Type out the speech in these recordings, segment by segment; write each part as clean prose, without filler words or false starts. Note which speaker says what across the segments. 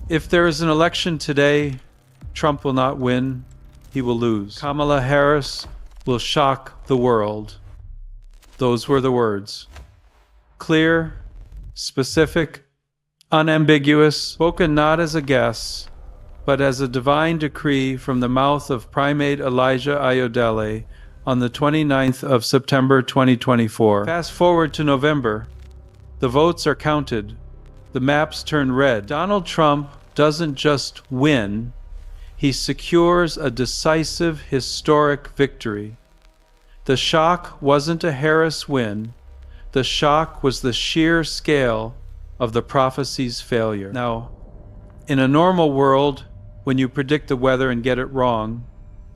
Speaker 1: If there is an election today, Trump will not win, he will lose. Kamala Harris will shock the world. Those were the words. Clear, specific, unambiguous, spoken not as a guess, but as a divine decree from the mouth of primate Elijah Ayodele on the 29th of September 2024. Fast forward to November. The votes are counted. The maps turn red. Donald Trump doesn't just win, he secures a decisive historic victory. The shock wasn't a Harris win. The shock was the sheer scale of the prophecy's failure. Now, in a normal world, when you predict the weather and get it wrong,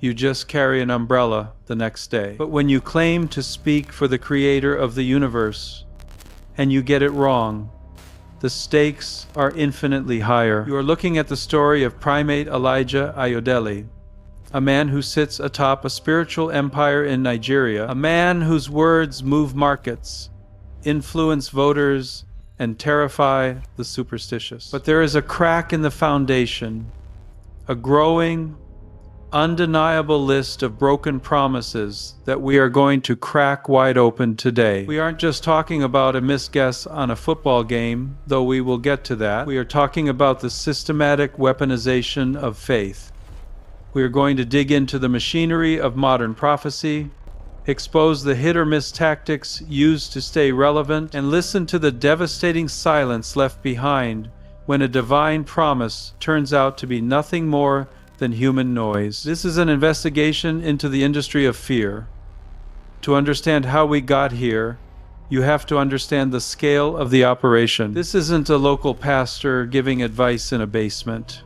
Speaker 1: you just carry an umbrella the next day. But when you claim to speak for the creator of the universe and you get it wrong, the stakes are infinitely higher. You are looking at the story of primate Elijah Ayodele, a man who sits atop a spiritual empire in Nigeria, a man whose words move markets, influence voters, and terrify the superstitious. But there is a crack in the foundation, a growing, undeniable list of broken promises that we are going to crack wide open today. We aren't just talking about a misguess on a football game, though we will get to that. We are talking about the systematic weaponization of faith. We are going to dig into the machinery of modern prophecy, expose the hit-or-miss tactics used to stay relevant, and listen to the devastating silence left behind when a divine promise turns out to be nothing more than human noise. This is an investigation into the industry of fear. To understand how we got here, you have to understand the scale of the operation. This isn't a local pastor giving advice in a basement.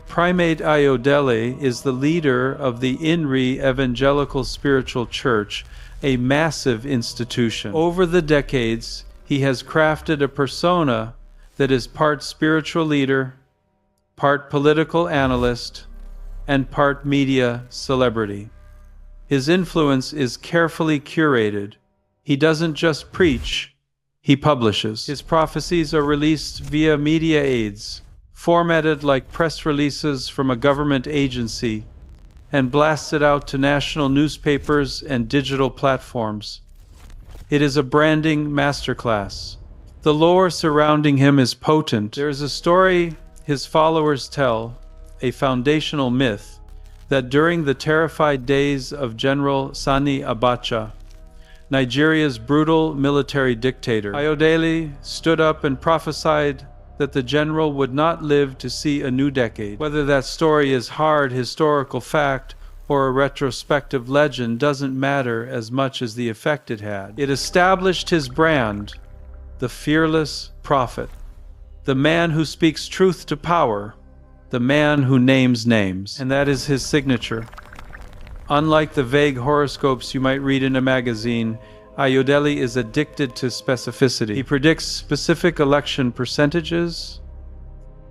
Speaker 1: Primate Ayodele is the leader of the INRI Evangelical Spiritual Church, a massive institution. Over the decades, he has crafted a persona that is part spiritual leader, part political analyst, and part media celebrity. His influence is carefully curated. He doesn't just preach, he publishes. His prophecies are released via media aids, formatted like press releases from a government agency, and blasted out to national newspapers and digital platforms. It is a branding masterclass. The lore surrounding him is potent. There is a story his followers tell, a foundational myth, that during the terrified days of General Sani Abacha, Nigeria's brutal military dictator, Ayodele stood up and prophesied that the general would not live to see a new decade. Whether that story is hard historical fact or a retrospective legend doesn't matter as much as the effect it had. It established his brand, the fearless prophet, the man who speaks truth to power, the man who names names. And that is his signature. Unlike the vague horoscopes you might read in a magazine, Ayodele is addicted to specificity. He predicts specific election percentages.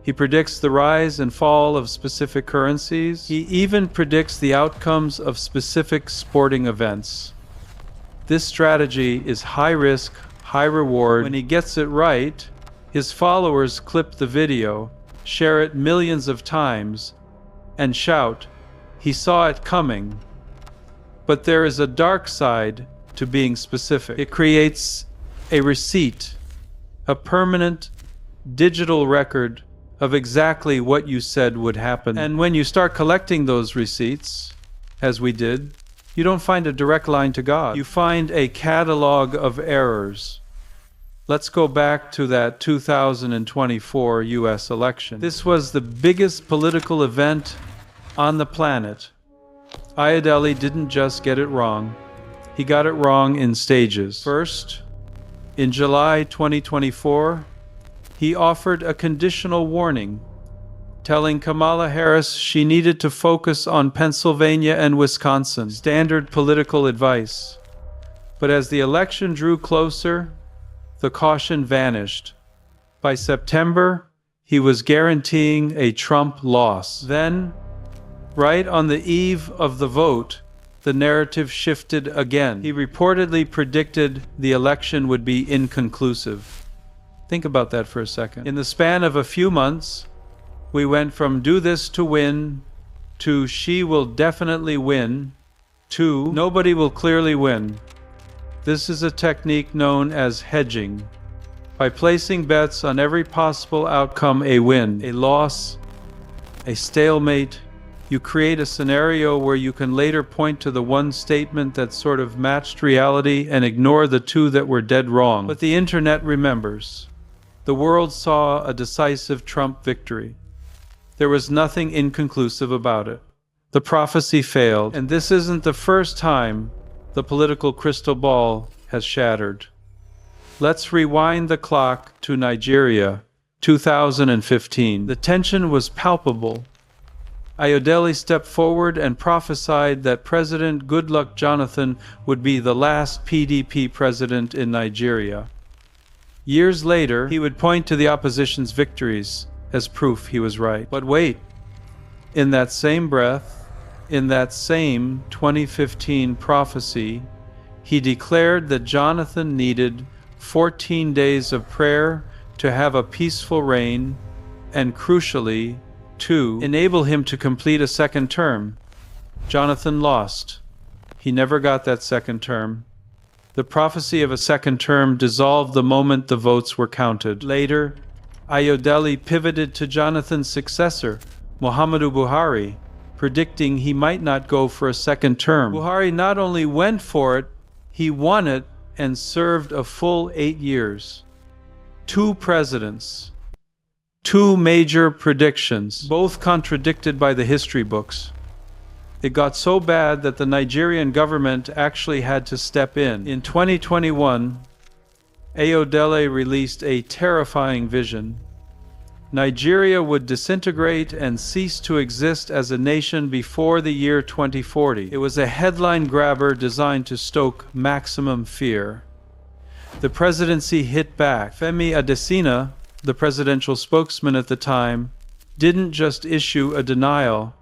Speaker 1: He predicts the rise and fall of specific currencies. He even predicts the outcomes of specific sporting events. This strategy is high risk, high reward. When he gets it right, his followers clip the video, share it millions of times, and shout, "He saw it coming." But there is a dark side to being specific. It creates a receipt, a permanent digital record of exactly what you said would happen. And when you start collecting those receipts, as we did, you don't find a direct line to God. You find a catalog of errors. Let's go back to that 2024 US election. This was the biggest political event on the planet. Ayodele didn't just get it wrong. He got it wrong in stages. First, in July 2024, he offered a conditional warning, telling Kamala Harris she needed to focus on Pennsylvania and Wisconsin. Standard political advice. But as the election drew closer, the caution vanished. By September, he was guaranteeing a Trump loss. Then, right on the eve of the vote, the narrative shifted again. He reportedly predicted the election would be inconclusive. Think about that for a second. In the span of a few months, We went from do this to win, to she will definitely win, to nobody will clearly win. This is a technique known as hedging. By placing bets on every possible outcome, a win, a loss, a stalemate, you create a scenario where you can later point to the one statement that sort of matched reality and ignore the two that were dead wrong. But the internet remembers. The world saw a decisive Trump victory. There was nothing inconclusive about it. The prophecy failed, and this isn't the first time the political crystal ball has shattered. Let's rewind the clock to Nigeria, 2015. The tension was palpable. Ayodele stepped forward and prophesied that President Goodluck Jonathan would be the last PDP president in Nigeria. Years later, he would point to the opposition's victories as proof he was right. But wait, in that same breath, in that same 2015 prophecy, he declared that Jonathan needed 14 days of prayer to have a peaceful reign, and crucially, to enable him to complete a second term. Jonathan lost. He never got that second term. The prophecy of a second term dissolved the moment the votes were counted. Later, Ayodele pivoted to Jonathan's successor, Muhammadu Buhari, predicting he might not go for a second term. Buhari not only went for it, he won it and served a full 8 years. 2 presidents. 2 major predictions, both contradicted by the history books. It got so bad that the Nigerian government actually had to step in. In 2021, Ayodele released a terrifying vision. Nigeria would disintegrate and cease to exist as a nation before the year 2040. It was a headline grabber designed to stoke maximum fear. The presidency hit back. Femi Adesina, the presidential spokesman at the time, didn't just issue a denial.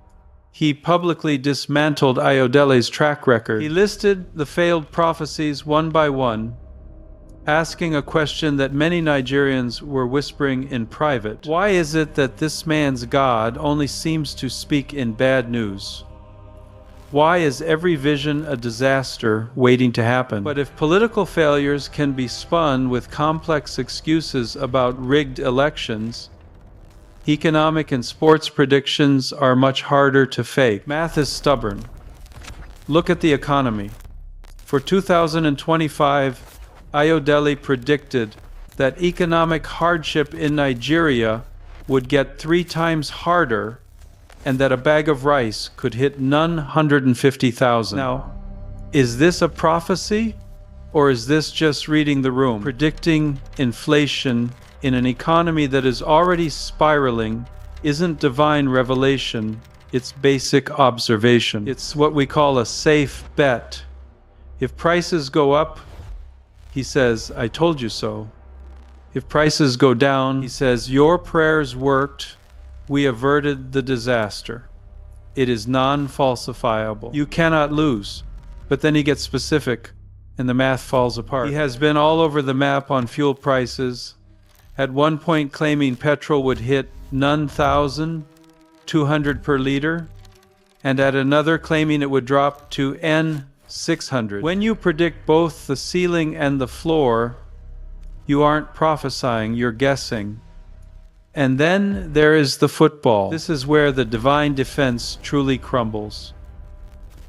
Speaker 1: He publicly dismantled Ayodele's track record. He listed the failed prophecies one by one, asking a question that many Nigerians were whispering in private. Why is it that this man's God only seems to speak in bad news? Why is every vision a disaster waiting to happen? But if political failures can be spun with complex excuses about rigged elections, economic and sports predictions are much harder to fake. Math is stubborn. Look at the economy. For 2025, Ayodele predicted that economic hardship in Nigeria would get 3 times harder and that a bag of rice could hit none 150,000. Now, is this a prophecy or is this just reading the room? Predicting inflation in an economy that is already spiraling isn't divine revelation, it's basic observation. It's what we call a safe bet. If prices go up, he says, I told you so. If prices go down, he says, your prayers worked. We averted the disaster. It is non-falsifiable. You cannot lose. But then he gets specific, and the math falls apart. He has been all over the map on fuel prices, at one point claiming petrol would hit none 1,200 per liter, and at another claiming it would drop to N 600. When you predict both the ceiling and the floor, you aren't prophesying, you're guessing. And then there is the football. This is where the divine defense truly crumbles.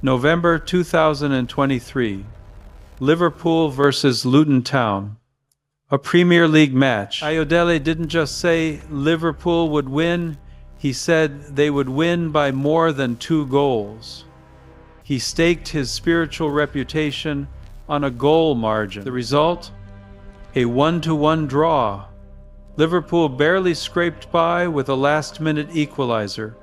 Speaker 1: November 2023, Liverpool versus Luton Town, a Premier League match. Ayodele didn't just say Liverpool would win, he said they would win by more than 2 goals. He staked his spiritual reputation on a goal margin. The result? A 1-1 draw. Liverpool barely scraped by with a last-minute equalizer.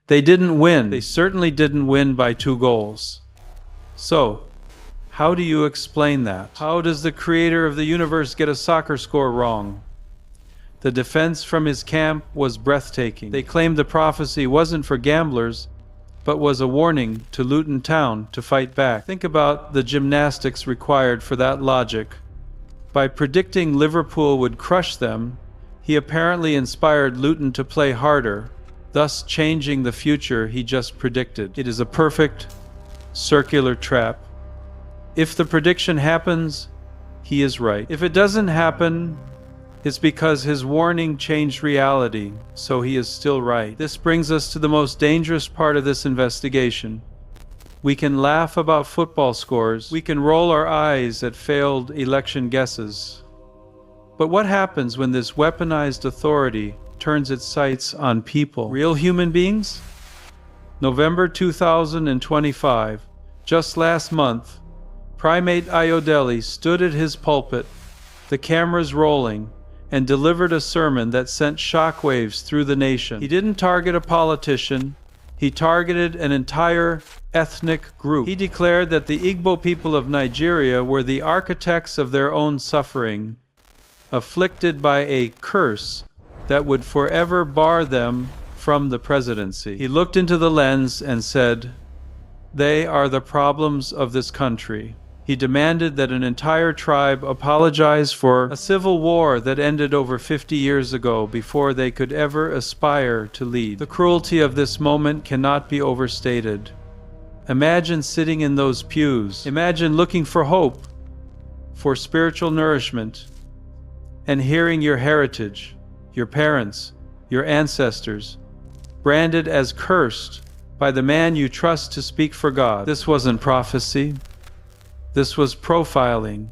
Speaker 1: They didn't win. They certainly didn't win by 2 goals. So, how do you explain that? How does the creator of the universe get a soccer score wrong? The defense from his camp was breathtaking. They claimed the prophecy wasn't for gamblers, but was a warning to Luton Town to fight back. Think about the gymnastics required for that logic. By predicting Liverpool would crush them, he apparently inspired Luton to play harder, thus changing the future he just predicted. It is a perfect circular trap. If the prediction happens, he is right. If it doesn't happen, it's because his warning changed reality, so he is still right. This brings us to the most dangerous part of this investigation. We can laugh about football scores. We can roll our eyes at failed election guesses. But what happens when this weaponized authority turns its sights on people? Real human beings? November 2025, just last month, Primate Ayodele stood at his pulpit, the cameras rolling, and delivered a sermon that sent shockwaves through the nation. He didn't target a politician. He targeted an entire ethnic group. He declared that the Igbo people of Nigeria were the architects of their own suffering, afflicted by a curse that would forever bar them from the presidency. He looked into the lens and said, "They are the problems of this country." He demanded that an entire tribe apologize for a civil war that ended over 50 years ago before they could ever aspire to lead. The cruelty of this moment cannot be overstated. Imagine sitting in those pews. Imagine looking for hope, for spiritual nourishment, and hearing your heritage, your parents, your ancestors, branded as cursed by the man you trust to speak for God. This wasn't prophecy. This was profiling.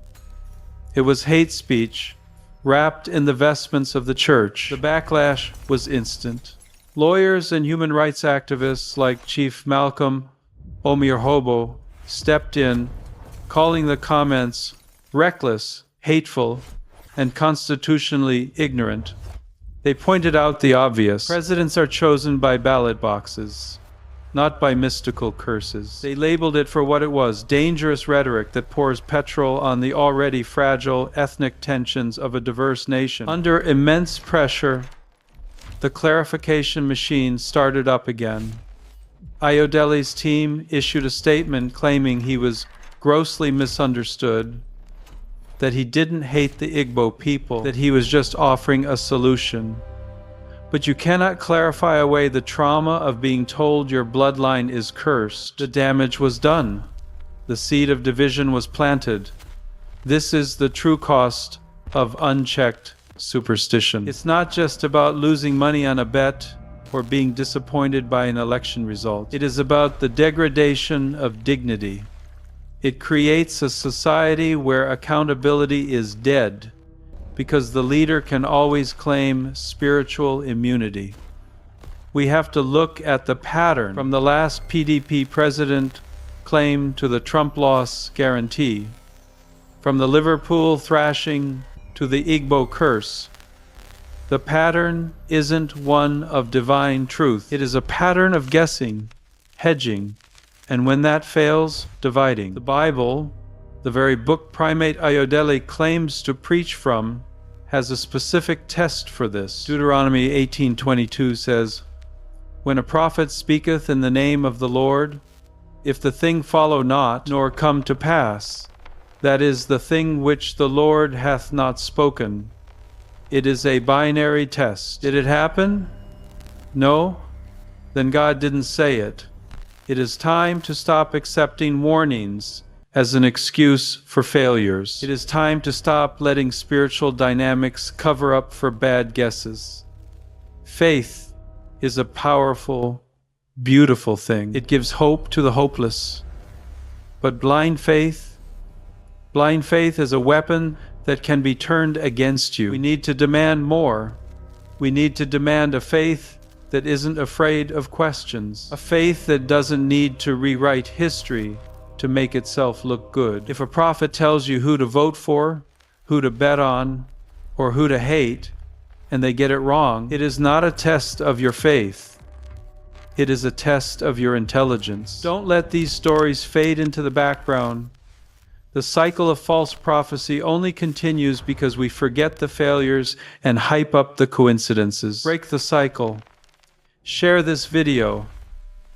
Speaker 1: It was hate speech, wrapped in the vestments of the church. The backlash was instant. Lawyers and human rights activists like Chief Malcolm Omierhobo stepped in, calling the comments reckless, hateful, and constitutionally ignorant. They pointed out the obvious. Presidents are chosen by ballot boxes, not by mystical curses. They labeled it for what it was: dangerous rhetoric that pours petrol on the already fragile ethnic tensions of a diverse nation. Under immense pressure, the clarification machine started up again. Ayodele's team issued a statement claiming he was grossly misunderstood, that he didn't hate the Igbo people, that he was just offering a solution. But you cannot clarify away the trauma of being told your bloodline is cursed. The damage was done. The seed of division was planted. This is the true cost of unchecked superstition. It's not just about losing money on a bet or being disappointed by an election result. It is about the degradation of dignity. It creates a society where accountability is dead, because the leader can always claim spiritual immunity. We have to look at the pattern from the last PDP president claim to the Trump loss guarantee, from the Liverpool thrashing to the Igbo curse. The pattern isn't one of divine truth. It is a pattern of guessing, hedging, and when that fails, dividing. The Bible, the very book Primate Ayodele claims to preach from, has a specific test for this. Deuteronomy 18:22 says, "When a prophet speaketh in the name of the Lord, if the thing follow not, nor come to pass, that is the thing which the Lord hath not spoken." It is a binary test. Did it happen? No? Then God didn't say it. It is time to stop accepting warnings as an excuse for failures. It is time to stop letting spiritual dynamics cover up for bad guesses. Faith is a powerful, beautiful thing. It gives hope to the hopeless. But blind faith is a weapon that can be turned against you. We need to demand more. We need to demand a faith that isn't afraid of questions. A faith that doesn't need to rewrite history to make itself look good. If a prophet tells you who to vote for, who to bet on, or who to hate, and they get it wrong, it is not a test of your faith. It is a test of your intelligence. Don't let these stories fade into the background. The cycle of false prophecy only continues because we forget the failures and hype up the coincidences. Break the cycle. Share this video.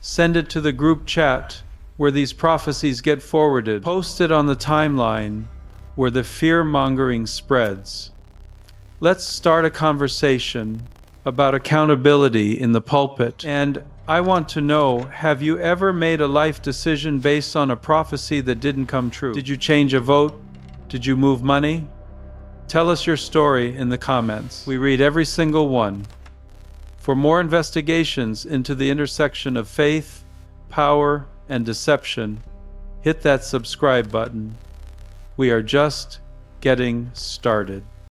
Speaker 1: Send it to the group chat where these prophecies get forwarded. Post it on the timeline where the fear-mongering spreads. Let's start a conversation about accountability in the pulpit. And I want to know, have you ever made a life decision based on a prophecy that didn't come true? Did you change a vote? Did you move money? Tell us your story in the comments. We read every single one. For more investigations into the intersection of faith, power, and deception, hit that subscribe button. We are just getting started.